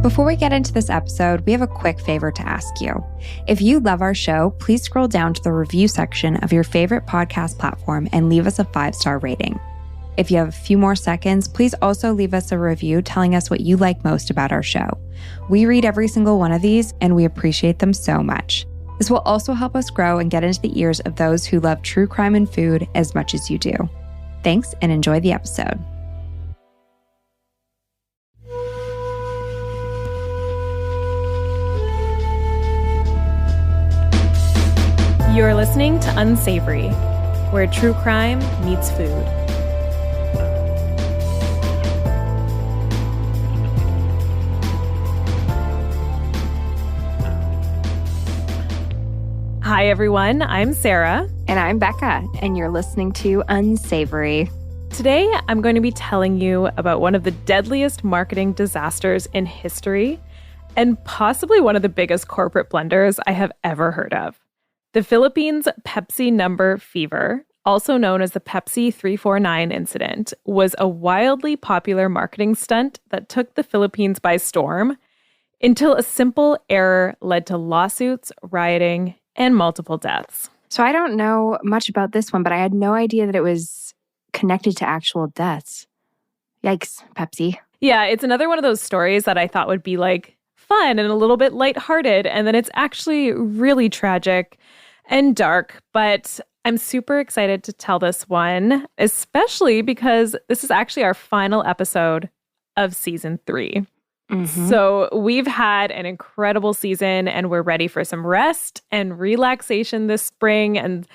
Before we get into this episode, we have a quick favor to ask you. If you love our show, please scroll down to the review section of your favorite podcast platform and leave us a 5-star rating. If you have a few more seconds, please also leave us a review telling us what you like most about our show. We read every single one of these, and we appreciate them so much. This will also help us grow and get into the ears of those who love true crime and food as much as you do. Thanks, and enjoy the episode. You're listening to Unsavory, where true crime meets food. Hi, everyone. I'm Sarah. And I'm Becca, and you're listening to Unsavory. Today, I'm going to be telling you about one of the deadliest marketing disasters in history, and possibly one of the biggest corporate blunders I have ever heard of. The Philippines' Pepsi Number Fever, also known as the Pepsi 349 incident, was a wildly popular marketing stunt that took the Philippines by storm until a simple error led to lawsuits, rioting, and multiple deaths. So I don't know much about this one, but I had no idea that it was connected to actual deaths. Yikes, Pepsi. Yeah, it's another one of those stories that I thought would be like fun and a little bit lighthearted, and then it's actually really tragic and dark, but I'm super excited to tell this one, especially because this is actually our final episode of season 3. Mm-hmm. So we've had an incredible season and we're ready for some rest and relaxation this spring, and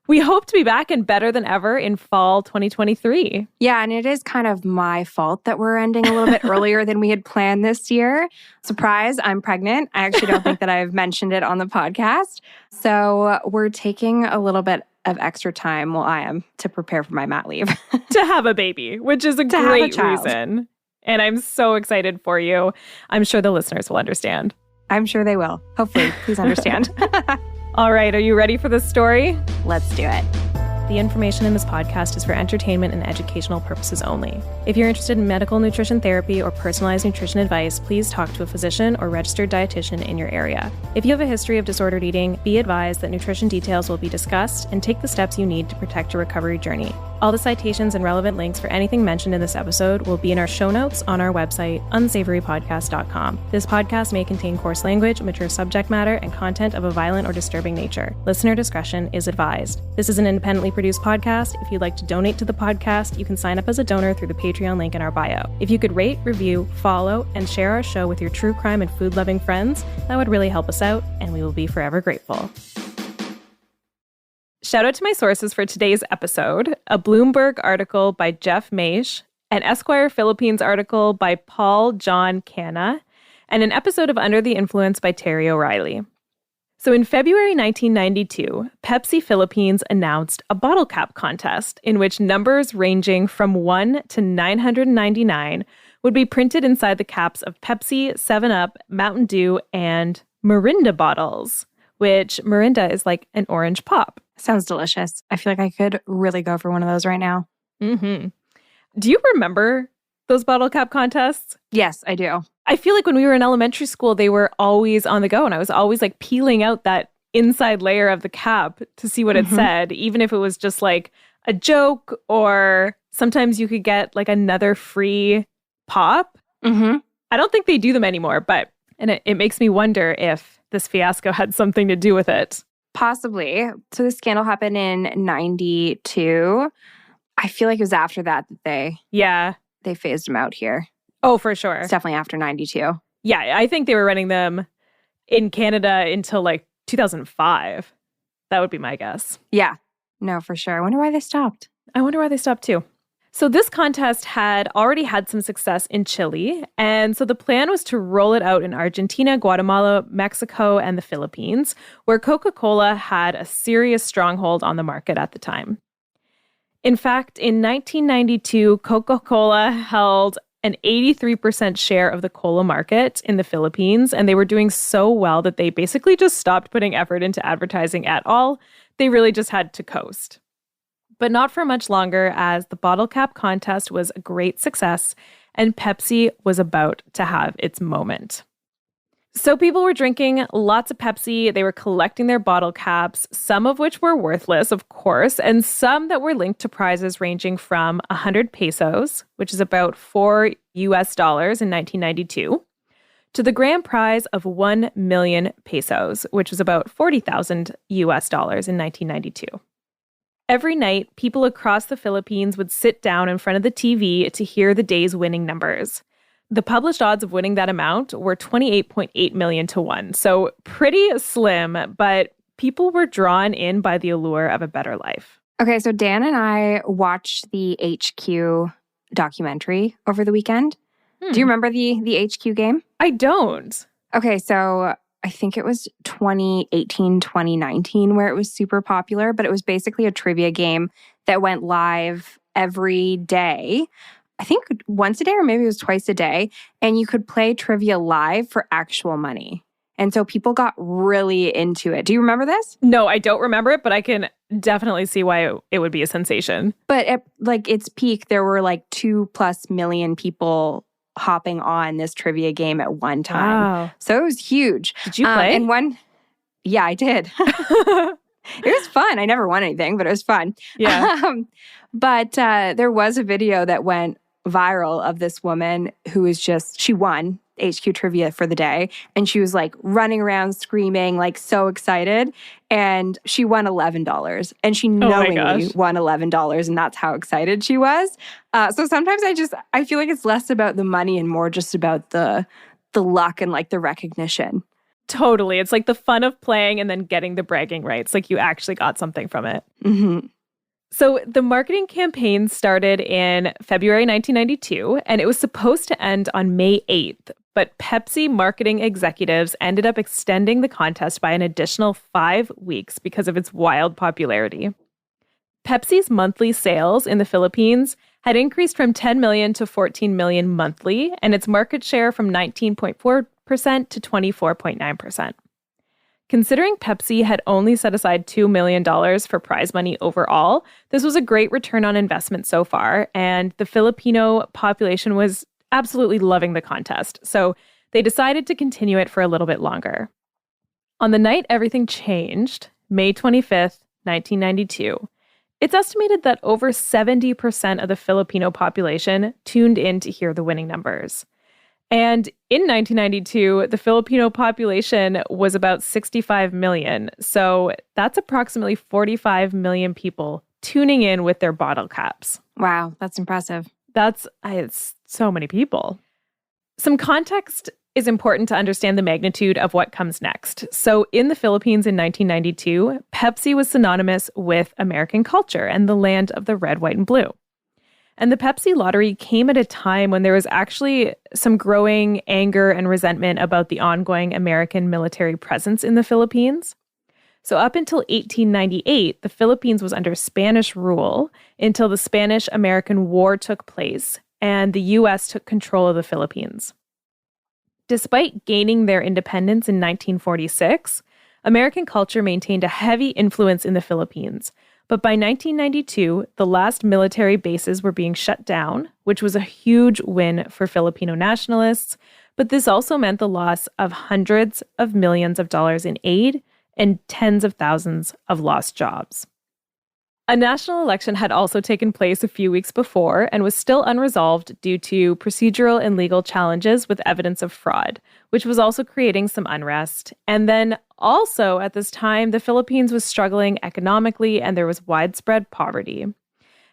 we hope to be back and better than ever in fall 2023. Yeah, and it is kind of my fault that we're ending a little bit earlier than we had planned this year. Surprise, I'm pregnant. I actually don't think that I've mentioned it on the podcast. So we're taking a little bit of extra time, well, I am, to prepare for my mat leave. To have a baby, which is a great reason. And I'm so excited for you. I'm sure the listeners will understand. I'm sure they will. Hopefully, please understand. All right, are you ready for this story? Let's do it. The information in this podcast is for entertainment and educational purposes only. If you're interested in medical nutrition therapy or personalized nutrition advice, please talk to a physician or registered dietitian in your area. If you have a history of disordered eating, be advised that nutrition details will be discussed and take the steps you need to protect your recovery journey. All the citations and relevant links for anything mentioned in this episode will be in our show notes on our website, unsavorypodcast.com. This podcast may contain coarse language, mature subject matter, and content of a violent or disturbing nature. Listener discretion is advised. This is an independently produced podcast. If you'd like to donate to the podcast, you can sign up as a donor through the Patreon link in our bio. If you could rate, review, follow, and share our show with your true crime and food-loving friends, that would really help us out, and we will be forever grateful. Shout out to my sources for today's episode, a Bloomberg article by Jeff Maish, an Esquire Philippines article by Paul John Canna, and an episode of Under the Influence by Terry O'Reilly. So in February 1992, Pepsi Philippines announced a bottle cap contest in which numbers ranging from 1 to 999 would be printed inside the caps of Pepsi, 7-Up, Mountain Dew, and Mirinda bottles, which Mirinda is like an orange pop. Sounds delicious. I feel like I could really go for one of those right now. Mm-hmm. Do you remember those bottle cap contests? Yes, I do. I feel like when we were in elementary school, they were always on the go, and I was always like peeling out that inside layer of the cap to see what it said, even if it was just like a joke, or sometimes you could get like another free pop. Mm-hmm. I don't think they do them anymore, but it makes me wonder if this fiasco had something to do with it. Possibly. So the scandal happened in 92. I feel like it was after that they phased them out here. Oh, for sure. It's definitely after 92. Yeah, I think they were running them in Canada until like 2005. That would be my guess. Yeah. No, for sure. I wonder why they stopped. I wonder why they stopped too. So this contest had already had some success in Chile, and so the plan was to roll it out in Argentina, Guatemala, Mexico, and the Philippines, where Coca-Cola had a serious stronghold on the market at the time. In fact, in 1992, Coca-Cola held an 83% share of the cola market in the Philippines, and they were doing so well that they basically just stopped putting effort into advertising at all. They really just had to coast. But not for much longer, as the bottle cap contest was a great success and Pepsi was about to have its moment. So people were drinking lots of Pepsi. They were collecting their bottle caps, some of which were worthless, of course, and some that were linked to prizes ranging from 100 pesos, which is about $4 in 1992, to the grand prize of 1 million pesos, which was about $40,000 in 1992. Every night, people across the Philippines would sit down in front of the TV to hear the day's winning numbers. The published odds of winning that amount were 28.8 million to 1, so pretty slim, but people were drawn in by the allure of a better life. Okay, so Dan and I watched the HQ documentary over the weekend. Do you remember the HQ game? I don't. Okay, so I think it was 2018, 2019 where it was super popular, but it was basically a trivia game that went live every day. I think once a day or maybe it was twice a day. And you could play trivia live for actual money. And so people got really into it. Do you remember this? No, I don't remember it, but I can definitely see why it would be a sensation. But at its peak, there were 2+ million people hopping on this trivia game at one time. Wow. So it was huge. Did you play? Yeah, I did. It was fun. I never won anything, but it was fun. Yeah. But there was a video that went viral of this woman who was she won HQ trivia for the day. And she was running around screaming, so excited. And she won $11. And she knowingly won $11. And that's how excited she was. So sometimes I feel like it's less about the money and more just about the luck and the recognition. Totally. It's the fun of playing and then getting the bragging rights. You actually got something from it. Mm-hmm. So the marketing campaign started in February 1992, and it was supposed to end on May 8th. But Pepsi marketing executives ended up extending the contest by an additional 5 weeks because of its wild popularity. Pepsi's monthly sales in the Philippines had increased from 10 million to 14 million monthly, and its market share from 19.4% to 24.9%. Considering Pepsi had only set aside $2 million for prize money overall, this was a great return on investment so far, and the Filipino population was absolutely loving the contest, so they decided to continue it for a little bit longer. On the night everything changed, May 25th, 1992, it's estimated that over 70% of the Filipino population tuned in to hear the winning numbers. And in 1992, the Filipino population was about 65 million. So that's approximately 45 million people tuning in with their bottle caps. Wow, that's impressive. It's so many people. Some context is important to understand the magnitude of what comes next. So in the Philippines in 1992, Pepsi was synonymous with American culture and the land of the red, white, and blue. And the Pepsi lottery came at a time when there was actually some growing anger and resentment about the ongoing American military presence in the Philippines. So up until 1898, the Philippines was under Spanish rule until the Spanish-American War took place and the U.S. took control of the Philippines. Despite gaining their independence in 1946, American culture maintained a heavy influence in the Philippines. But by 1992, the last military bases were being shut down, which was a huge win for Filipino nationalists. But this also meant the loss of hundreds of millions of dollars in aid and tens of thousands of lost jobs. A national election had also taken place a few weeks before and was still unresolved due to procedural and legal challenges with evidence of fraud, which was also creating some unrest. And then also at this time, the Philippines was struggling economically and there was widespread poverty.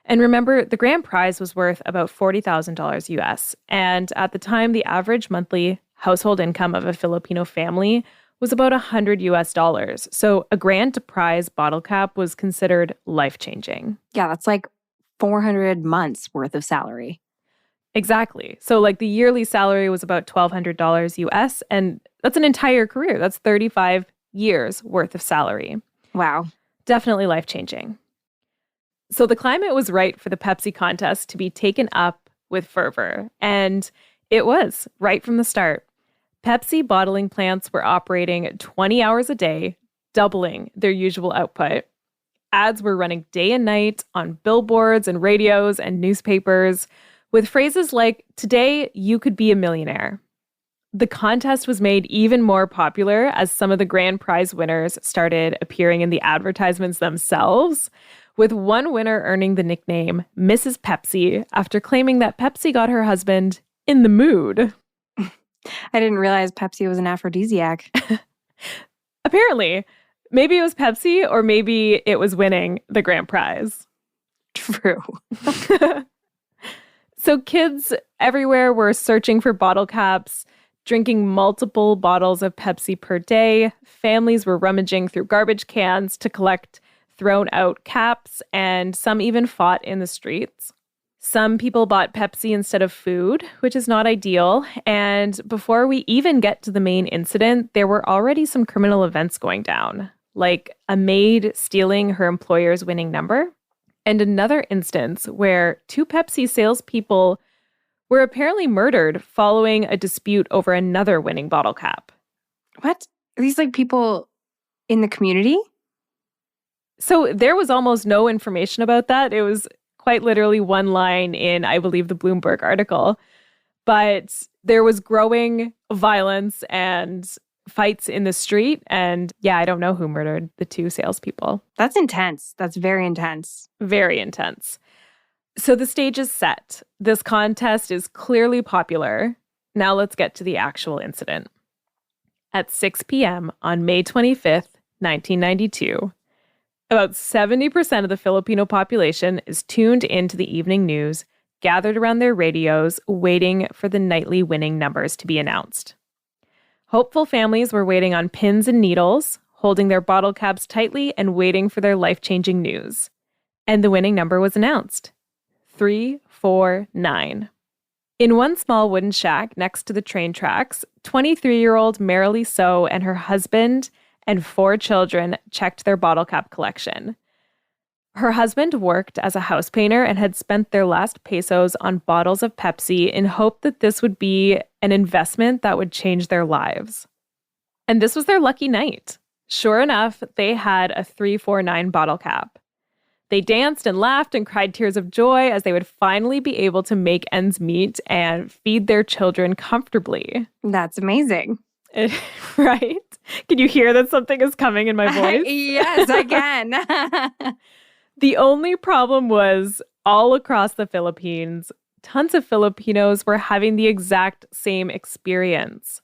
And remember, the grand prize was worth about $40,000 US. And at the time, the average monthly household income of a Filipino family was about $100 US. So a grand prize bottle cap was considered life-changing. Yeah, that's 400 months worth of salary. Exactly. So the yearly salary was about $1,200 US, and that's an entire career. That's 35 years worth of salary. Wow. Definitely life-changing. So the climate was right for the Pepsi contest to be taken up with fervor, and it was right from the start. Pepsi bottling plants were operating 20 hours a day, doubling their usual output. Ads were running day and night on billboards and radios and newspapers, with phrases like, "Today, you could be a millionaire." The contest was made even more popular as some of the grand prize winners started appearing in the advertisements themselves, with one winner earning the nickname Mrs. Pepsi after claiming that Pepsi got her husband in the mood. I didn't realize Pepsi was an aphrodisiac. Apparently. Maybe it was Pepsi, or maybe it was winning the grand prize. True. So kids everywhere were searching for bottle caps, drinking multiple bottles of Pepsi per day. Families were rummaging through garbage cans to collect thrown out caps, and some even fought in the streets. Some people bought Pepsi instead of food, which is not ideal. And before we even get to the main incident, there were already some criminal events going down, like a maid stealing her employer's winning number, and another instance where 2 Pepsi salespeople were apparently murdered following a dispute over another winning bottle cap. What? Are these like people in the community? So there was almost no information about that. It was quite literally one line in, I believe, the Bloomberg article. But there was growing violence and fights in the street. And yeah, I don't know who murdered the 2 salespeople. That's intense. That's very intense. Very intense. So the stage is set. This contest is clearly popular. Now let's get to the actual incident. At 6 p.m. on May 25th, 1992, about 70% of the Filipino population is tuned into the evening news, gathered around their radios, waiting for the nightly winning numbers to be announced. Hopeful families were waiting on pins and needles, holding their bottle caps tightly and waiting for their life-changing news. And the winning number was announced. 349. In one small wooden shack next to the train tracks, 23-year-old Marilee So and her husband and 4 children checked their bottle cap collection. Her husband worked as a house painter and had spent their last pesos on bottles of Pepsi in hope that this would be an investment that would change their lives. And this was their lucky night. Sure enough, they had a 349 bottle cap. They danced and laughed and cried tears of joy as they would finally be able to make ends meet and feed their children comfortably. That's amazing. Right? Can you hear that something is coming in my voice? Yes, I can. The only problem was all across the Philippines, tons of Filipinos were having the exact same experience.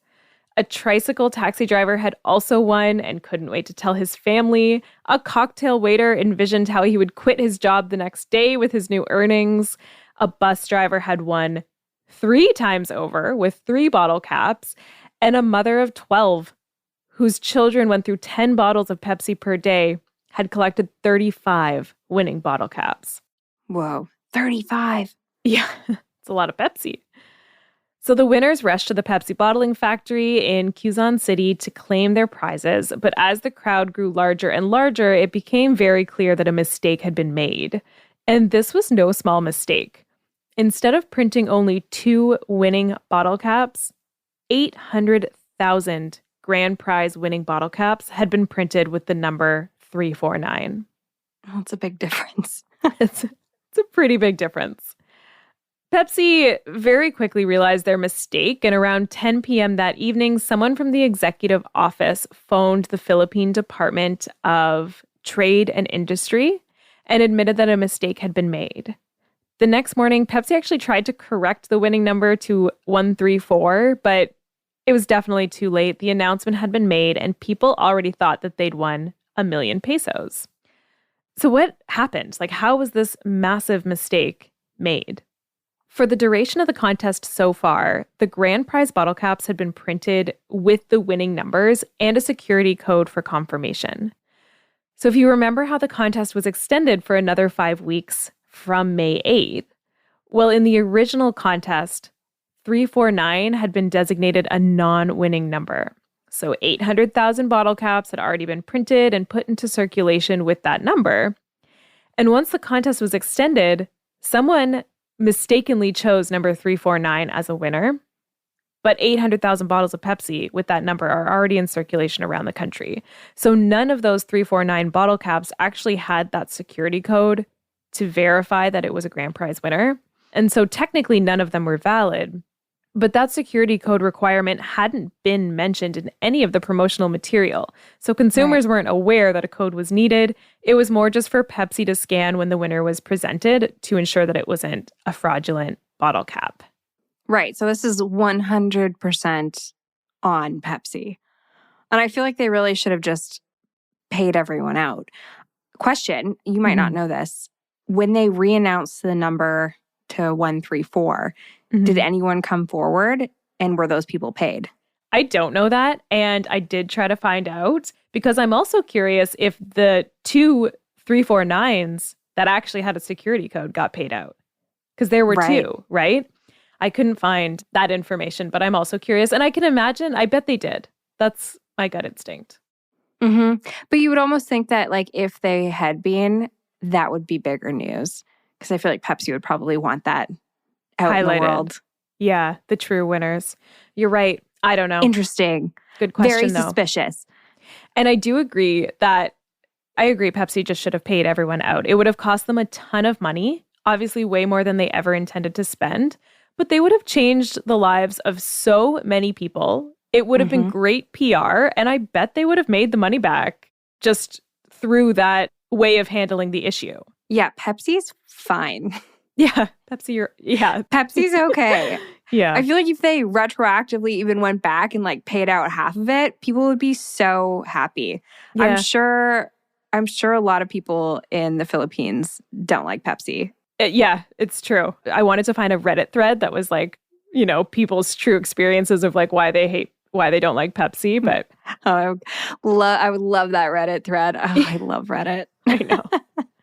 A tricycle taxi driver had also won and couldn't wait to tell his family. A cocktail waiter envisioned how he would quit his job the next day with his new earnings. A bus driver had won 3 times over with 3 bottle caps. And a mother of 12, whose children went through 10 bottles of Pepsi per day, had collected 35 winning bottle caps. Whoa, 35. Yeah, it's a lot of Pepsi. So the winners rushed to the Pepsi bottling factory in Quezon City to claim their prizes. But as the crowd grew larger and larger, it became very clear that a mistake had been made. And this was no small mistake. Instead of printing only 2 winning bottle caps, 800,000 grand prize winning bottle caps had been printed with the number 349. Oh, that's a big difference. It's a pretty big difference. Pepsi very quickly realized their mistake, and around 10 p.m. that evening, someone from the executive office phoned the Philippine Department of Trade and Industry and admitted that a mistake had been made. The next morning, Pepsi actually tried to correct the winning number to 134, but it was definitely too late. The announcement had been made, and people already thought that they'd won 1,000,000 pesos. So what happened? Like, how was this massive mistake made? For the duration of the contest so far, the grand prize bottle caps had been printed with the winning numbers and a security code for confirmation. So if you remember how the contest was extended for another 5 weeks from May 8th, well, in the original contest, 349 had been designated a non-winning number. So 800,000 bottle caps had already been printed and put into circulation with that number. And once the contest was extended, someone mistakenly chose number 349 as a winner, but 800,000 bottles of Pepsi with that number are already in circulation around the country. So none of those 349 bottle caps actually had that security code to verify that it was a grand prize winner. And so technically none of them were valid. But that security code requirement hadn't been mentioned in any of the promotional material. So consumers weren't aware that a code was needed. It was more just for Pepsi to scan when the winner was presented to ensure that it wasn't a fraudulent bottle cap. Right. So this is 100% on Pepsi. And I feel like they really should have just paid everyone out. Question, you might not know this. When they re-announced the number to 134, did anyone come forward and were those people paid? I don't know that. And I did try to find out because I'm also curious if the 2 349s that actually had a security code got paid out. Because there were two, right? I couldn't find that information, but I'm also curious. And I can imagine, I bet they did. That's my gut instinct. But you would almost think that like if they had been, that would be bigger news. Because I feel like Pepsi would probably want that out in the world. Yeah, the true winners. You're right. I don't know. Interesting. Good question, Very though. Suspicious. And I do agree that, Pepsi just should have paid everyone out. It would have cost them a ton of money, obviously way more than they ever intended to spend, but they would have changed the lives of so many people. It would have been great PR, and I bet they would have made the money back just through that way of handling the issue. Yeah, Pepsi's fine. Yeah, Pepsi, Pepsi's okay. Yeah. I feel like if they retroactively even went back and like paid out half of it, people would be so happy. Yeah. I'm sure a lot of people in the Philippines don't like Pepsi. Yeah, it's true. I wanted to find a Reddit thread that was like, people's true experiences of like why they don't like Pepsi, but I would love that Reddit thread. Oh, I love Reddit. I know.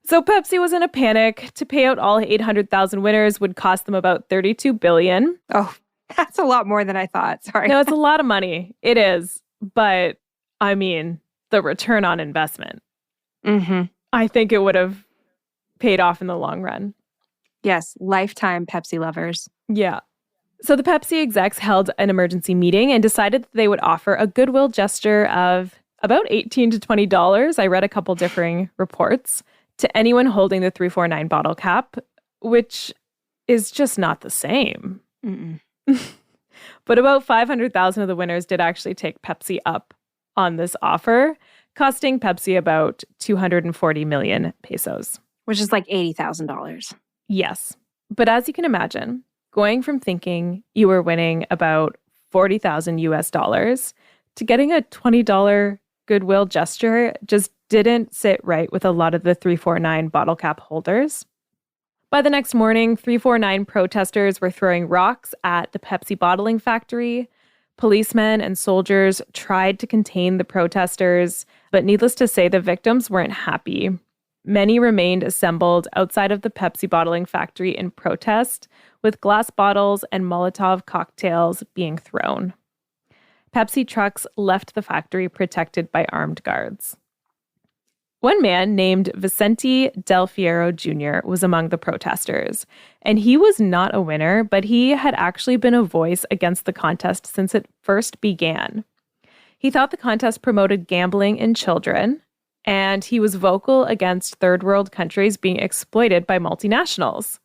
So Pepsi was in a panic. To pay out all 800,000 winners would cost them about $32 billion. Oh, that's a lot more than I thought. Sorry. No, it's a lot of money. It is. But I mean, the return on investment. I think it would have paid off in the long run. Yes. Lifetime Pepsi lovers. Yeah. So the Pepsi execs held an emergency meeting and decided that they would offer a goodwill gesture of about $18 to $20. I read a couple differing reports. To anyone holding the 349 bottle cap, which is just not the same. But about 500,000 of the winners did actually take Pepsi up on this offer, costing Pepsi about 240 million pesos. Which is like $80,000. Yes. But as you can imagine, going from thinking you were winning about 40,000 US dollars to getting a $20 goodwill gesture just didn't sit right with a lot of the 349 bottle cap holders. By the next morning, 349 protesters were throwing rocks at the Pepsi bottling factory. Policemen and soldiers tried to contain the protesters, but needless to say, the victims weren't happy. Many remained assembled outside of the Pepsi bottling factory in protest, with glass bottles and Molotov cocktails being thrown. Pepsi trucks left the factory protected by armed guards. One man named Vicente Del Fierro Jr. was among the protesters, and he was not a winner, but he had actually been a voice against the contest since it first began. He thought the contest promoted gambling in children, and he was vocal against third world countries being exploited by multinationals.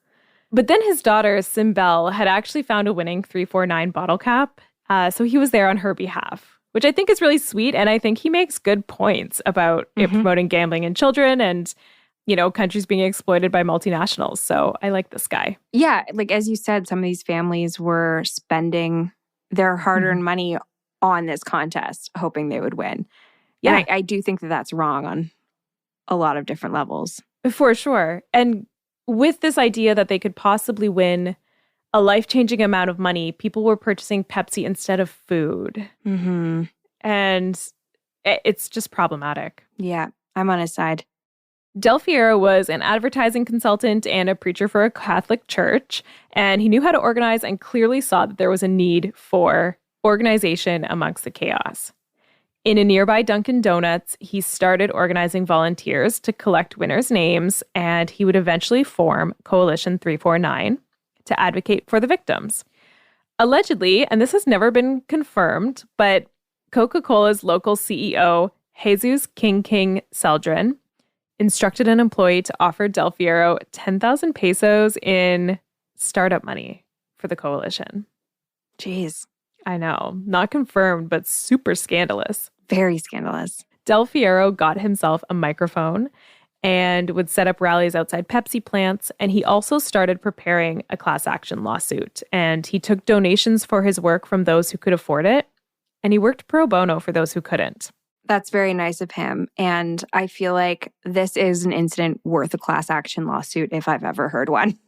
But then his daughter, Simbel, had actually found a winning 349 bottle cap, so he was there on her behalf, which I think is really sweet. And I think he makes good points about it promoting gambling in children and, countries being exploited by multinationals. So I like this guy. Yeah. Like, as you said, some of these families were spending their hard-earned money on this contest, hoping they would win. Yeah. And I do think that that's wrong on a lot of different levels. For sure. And with this idea that they could possibly win a life-changing amount of money, people were purchasing Pepsi instead of food. And it's just problematic. Yeah, I'm on his side. Del Fierro was an advertising consultant and a preacher for a Catholic church, and he knew how to organize and clearly saw that there was a need for organization amongst the chaos. In a nearby Dunkin' Donuts, he started organizing volunteers to collect winners' names, and he would eventually form Coalition 349 to advocate for the victims. Allegedly, and this has never been confirmed, but Coca-Cola's local CEO, Jesus King Celdran, instructed an employee to offer Del Fierro 10,000 pesos in startup money for the coalition. Jeez. I know. Not confirmed, but super scandalous. Very scandalous. Del Fierro got himself a microphone and would set up rallies outside Pepsi plants. And he also started preparing a class action lawsuit. And he took donations for his work from those who could afford it. And he worked pro bono for those who couldn't. That's very nice of him. And I feel like this is an incident worth a class action lawsuit if I've ever heard one.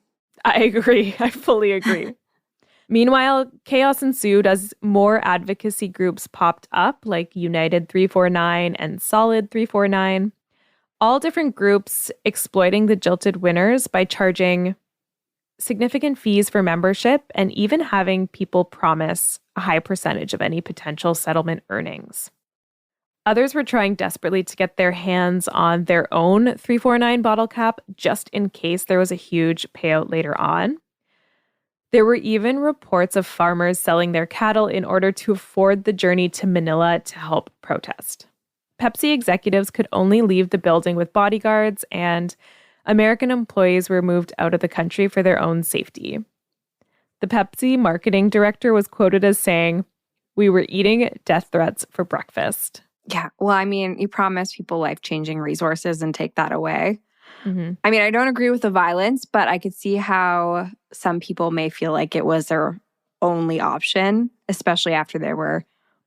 I agree. I fully agree. Meanwhile, chaos ensued as more advocacy groups popped up, like United 349 and Solid 349. All different groups exploiting the jilted winners by charging significant fees for membership and even having people promise a high percentage of any potential settlement earnings. Others were trying desperately to get their hands on their own 349 bottle cap just in case there was a huge payout later on. There were even reports of farmers selling their cattle in order to afford the journey to Manila to help protest. Pepsi executives could only leave the building with bodyguards, and American employees were moved out of the country for their own safety. The Pepsi marketing director was quoted as saying, "We were eating death threats for breakfast." Yeah. Well, I mean, you promise people life-changing resources and take that away. Mm-hmm. I mean, I don't agree with the violence, but I could see how some people may feel like it was their only option, especially after they were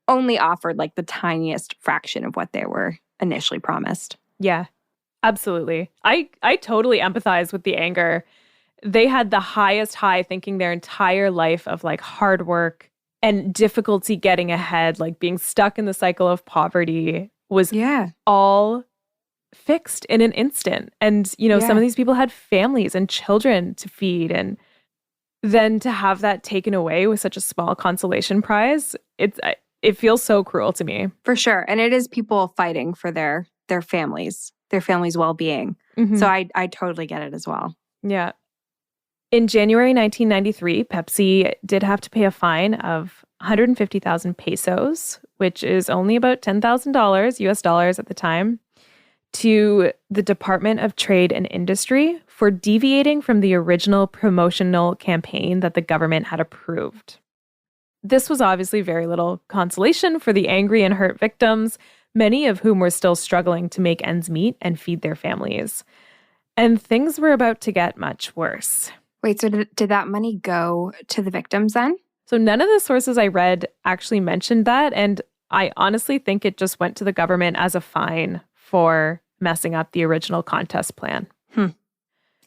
only offered like the tiniest fraction of what they were initially promised. Yeah, absolutely. I totally empathize with the anger. They had the highest high thinking their entire life of like hard work and difficulty getting ahead, like being stuck in the cycle of poverty was all fixed in an instant. And, you know, some of these people had families and children to feed. And then to have that taken away with such a small consolation prize, it feels so cruel to me. For sure. And it is people fighting for their families' well-being. Mm-hmm. So I totally get it as well. Yeah. In January 1993, Pepsi did have to pay a fine of 150,000 pesos, which is only about $10,000 US dollars at the time, to the Department of Trade and Industry for deviating from the original promotional campaign that the government had approved. This was obviously very little consolation for the angry and hurt victims, many of whom were still struggling to make ends meet and feed their families. And things were about to get much worse. Wait, so did that money go to the victims then? So none of the sources I read actually mentioned that, and I honestly think it just went to the government as a fine for messing up the original contest plan.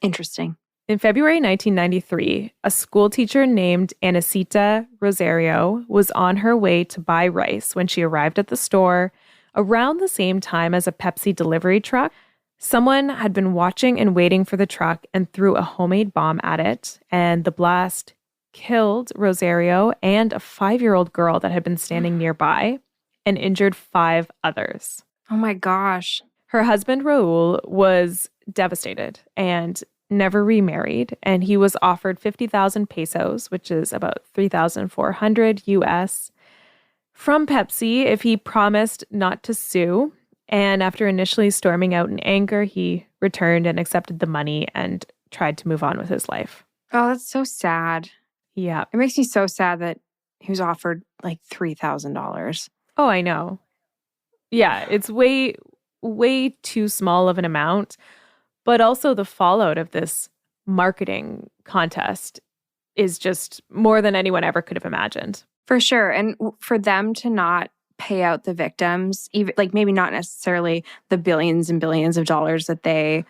Interesting. In February 1993, a school teacher named Anisita Rosario was on her way to buy rice when she arrived at the store around the same time as a Pepsi delivery truck. Someone had been watching and waiting for the truck and threw a homemade bomb at it, and the blast killed Rosario and a 5-year-old girl that had been standing nearby and injured 5 others. Oh my gosh. Her husband, Raul, was devastated and never remarried, and he was offered 50,000 pesos, which is about 3,400 US, from Pepsi if he promised not to sue. And after initially storming out in anger, he returned and accepted the money and tried to move on with his life. Oh, that's so sad. Yeah. It makes me so sad that he was offered like $3,000. Oh, I know. Yeah, it's way too small of an amount. But also the fallout of this marketing contest is just more than anyone ever could have imagined. For sure. And for them to not pay out the victims, even like maybe not necessarily the billions and billions of dollars that they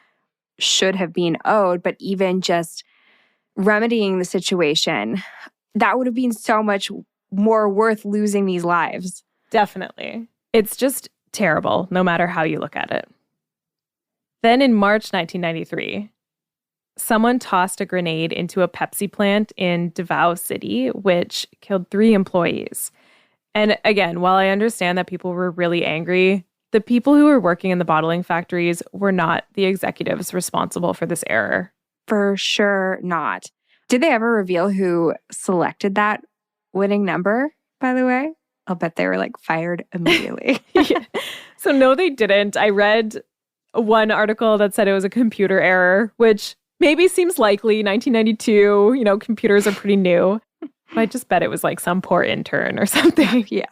should have been owed, but even just remedying the situation, that would have been so much more worth losing these lives. Definitely. It's just terrible, no matter how you look at it. Then in March 1993, someone tossed a grenade into a Pepsi plant in Davao City, which killed 3 employees. And again, while I understand that people were really angry, the people who were working in the bottling factories were not the executives responsible for this error. For sure not. Did they ever reveal who selected that winning number, by the way? I'll bet they were like fired immediately. Yeah. So no, they didn't. I read one article that said it was a computer error, which Maybe seems likely. 1992, computers are pretty new. But I just bet it was like some poor intern or something. Yeah.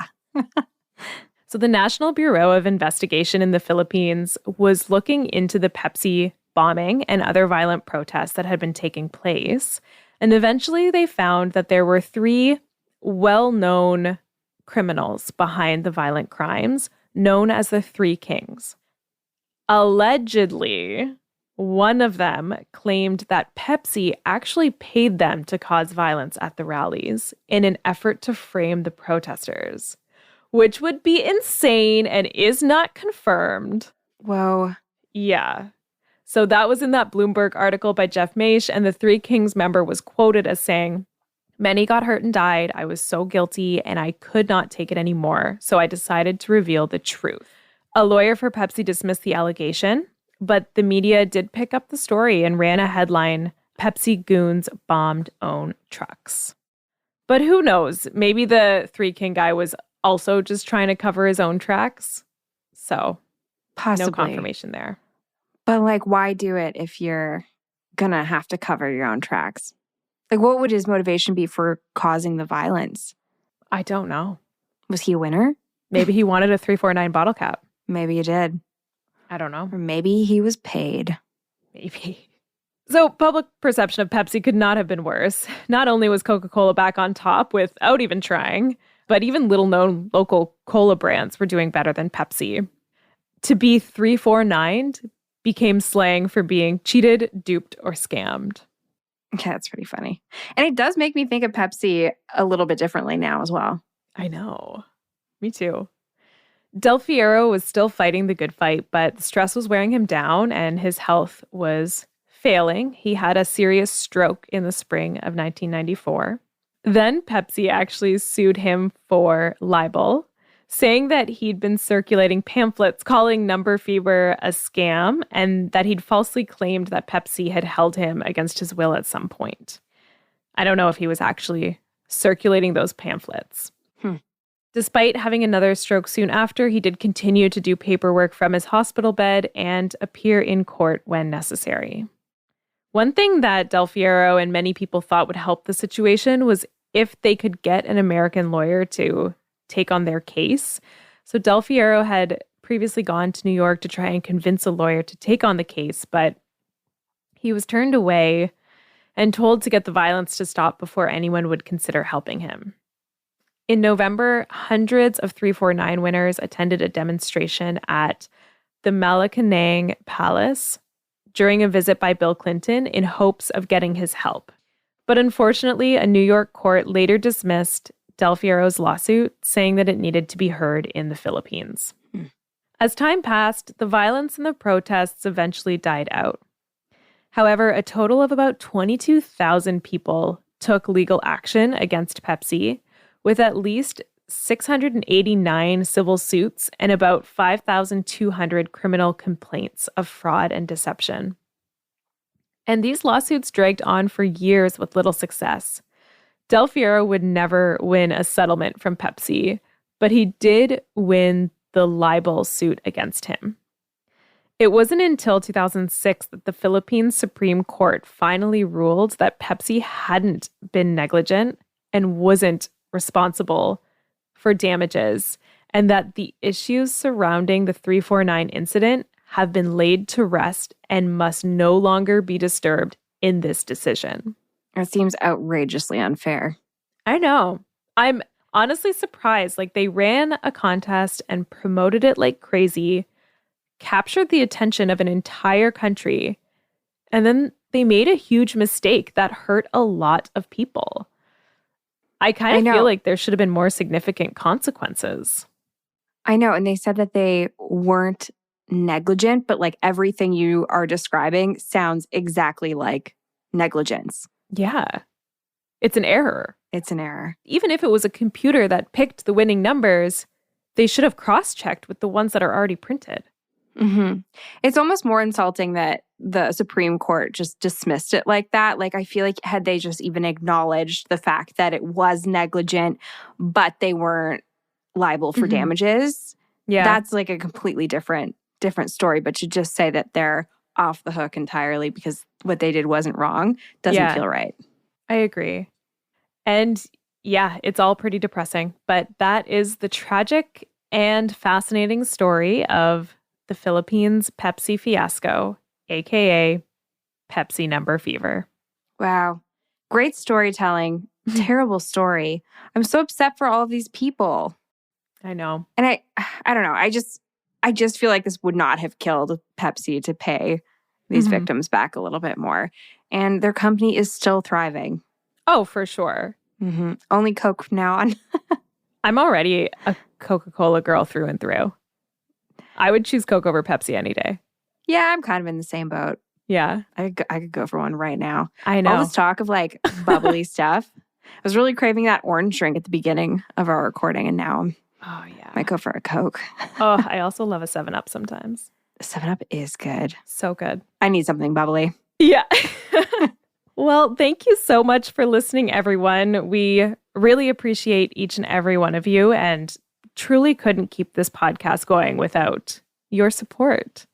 So the National Bureau of Investigation in the Philippines was looking into the Pepsi bombing and other violent protests that had been taking place. And eventually they found that there were 3 well-known criminals behind the violent crimes, known as the Three Kings. Allegedly, one of them claimed that Pepsi actually paid them to cause violence at the rallies in an effort to frame the protesters, which would be insane and is not confirmed. Whoa. Yeah. So that was in that Bloomberg article by Jeff Maish, and the Three Kings member was quoted as saying, "Many got hurt and died. I was so guilty and I could not take it anymore. So I decided to reveal the truth." A lawyer for Pepsi dismissed the allegation, but the media did pick up the story and ran a headline, "Pepsi Goons Bombed Own Trucks." But who knows? Maybe the Three King guy was also just trying to cover his own tracks. So Possibly. no confirmation there. But like, why do it if you're gonna have to cover your own tracks? Like, what would his motivation be for causing the violence? I don't know. Was he a winner? Maybe he wanted a 349 bottle cap. Maybe he did. I don't know. Or maybe he was paid. Maybe. So public perception of Pepsi could not have been worse. Not only was Coca-Cola back on top without even trying, but even little-known local cola brands were doing better than Pepsi. To be 349'd became slang for being cheated, duped, or scammed. Okay, that's pretty funny. And it does make me think of Pepsi a little bit differently now as well. I know. Me too. Del Fierro was still fighting the good fight, but the stress was wearing him down and his health was failing. He had a serious stroke in the spring of 1994. Then Pepsi actually sued him for libel, saying that he'd been circulating pamphlets calling Number Fever a scam and that he'd falsely claimed that Pepsi had held him against his will at some point. I don't know if he was actually circulating those pamphlets. Despite having another stroke soon after, he did continue to do paperwork from his hospital bed and appear in court when necessary. One thing that Del Fierro and many people thought would help the situation was if they could get an American lawyer to take on their case. So Del Fierro had previously gone to New York to try and convince a lawyer to take on the case, but he was turned away and told to get the violence to stop before anyone would consider helping him. In November, hundreds of 349 winners attended a demonstration at the Malacanang Palace during a visit by Bill Clinton in hopes of getting his help. But unfortunately, a New York court later dismissed Del Fierro's lawsuit, saying that it needed to be heard in the Philippines. As time passed, the violence and the protests eventually died out. However, a total of about 22,000 people took legal action against Pepsi, with at least 689 civil suits and about 5,200 criminal complaints of fraud and deception. And these lawsuits dragged on for years with little success. Del Fierro would never win a settlement from Pepsi, but he did win the libel suit against him. It wasn't until 2006 that the Philippines Supreme Court finally ruled that Pepsi hadn't been negligent and wasn't responsible for damages, and that the issues surrounding the 349 incident have been laid to rest and must no longer be disturbed in this decision. It seems outrageously unfair. I know. I'm honestly surprised. Like, they ran a contest and promoted it like crazy, captured the attention of an entire country, and then they made a huge mistake that hurt a lot of people. I kind of feel like there should have been more significant consequences. I know. And they said that they weren't negligent, but like everything you are describing sounds exactly like negligence. Yeah. It's an error. It's an error. Even if it was a computer that picked the winning numbers, they should have cross-checked with the ones that are already printed. Mm-hmm. It's almost more insulting that the Supreme Court just dismissed it like that. Like, I feel like had they just even acknowledged the fact that it was negligent, but they weren't liable for damages, that's like a completely different story. But to just say that they're off the hook entirely because what they did wasn't wrong doesn't feel right. I agree. And yeah, it's all pretty depressing. But that is the tragic and fascinating story of the Philippines Pepsi fiasco, aka Pepsi Number Fever. Wow. Great storytelling. Terrible story. I'm so upset for all of these people. I know. And I don't know. I just feel like this would not have killed Pepsi to pay these victims back a little bit more. And their company is still thriving. Oh, for sure. Only Coke from now on. I'm already a Coca-Cola girl through and through. I would choose Coke over Pepsi any day. Yeah, I'm kind of in the same boat. Yeah. I could go for one right now. I know. All this talk of like bubbly stuff. I was really craving that orange drink at the beginning of our recording, and now I might go for a Coke. Oh, I also love a 7-Up sometimes. 7-Up is good. So good. I need something bubbly. Yeah. Well, thank you so much for listening, everyone. We really appreciate each and every one of you and truly couldn't keep this podcast going without your support.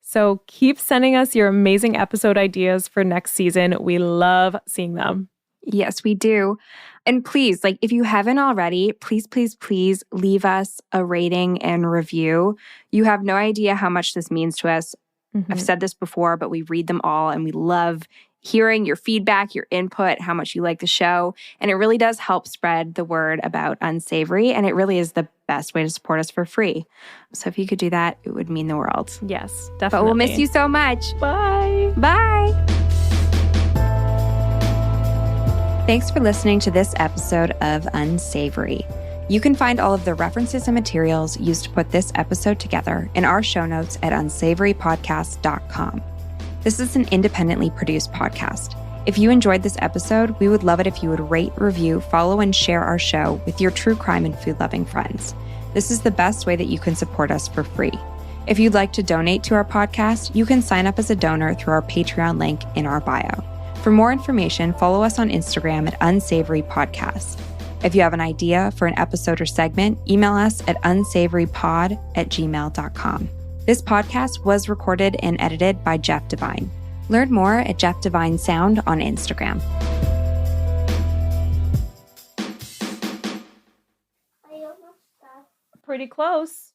So keep sending us your amazing episode ideas for next season. We love seeing them. Yes, we do. And please, like, if you haven't already, please, please, please leave us a rating and review. You have no idea how much this means to us. I've said this before, but we read them all and we love hearing your feedback, your input, how much you like the show. And it really does help spread the word about Unsavory. And it really is the best way to support us for free. So if you could do that, it would mean the world. Yes, definitely. But we'll miss you so much. Bye. Bye. Thanks for listening to this episode of Unsavory. You can find all of the references and materials used to put this episode together in our show notes at unsavorypodcast.com. This is an independently produced podcast. If you enjoyed this episode, we would love it if you would rate, review, follow, and share our show with your true crime and food-loving friends. This is the best way that you can support us for free. If you'd like to donate to our podcast, you can sign up as a donor through our Patreon link in our bio. For more information, follow us on Instagram at Unsavory Podcast. If you have an idea for an episode or segment, email us at unsavorypod@gmail.com. This podcast was recorded and edited by Jeff Devine. Learn more at Jeff Devine Sound on Instagram. Pretty close.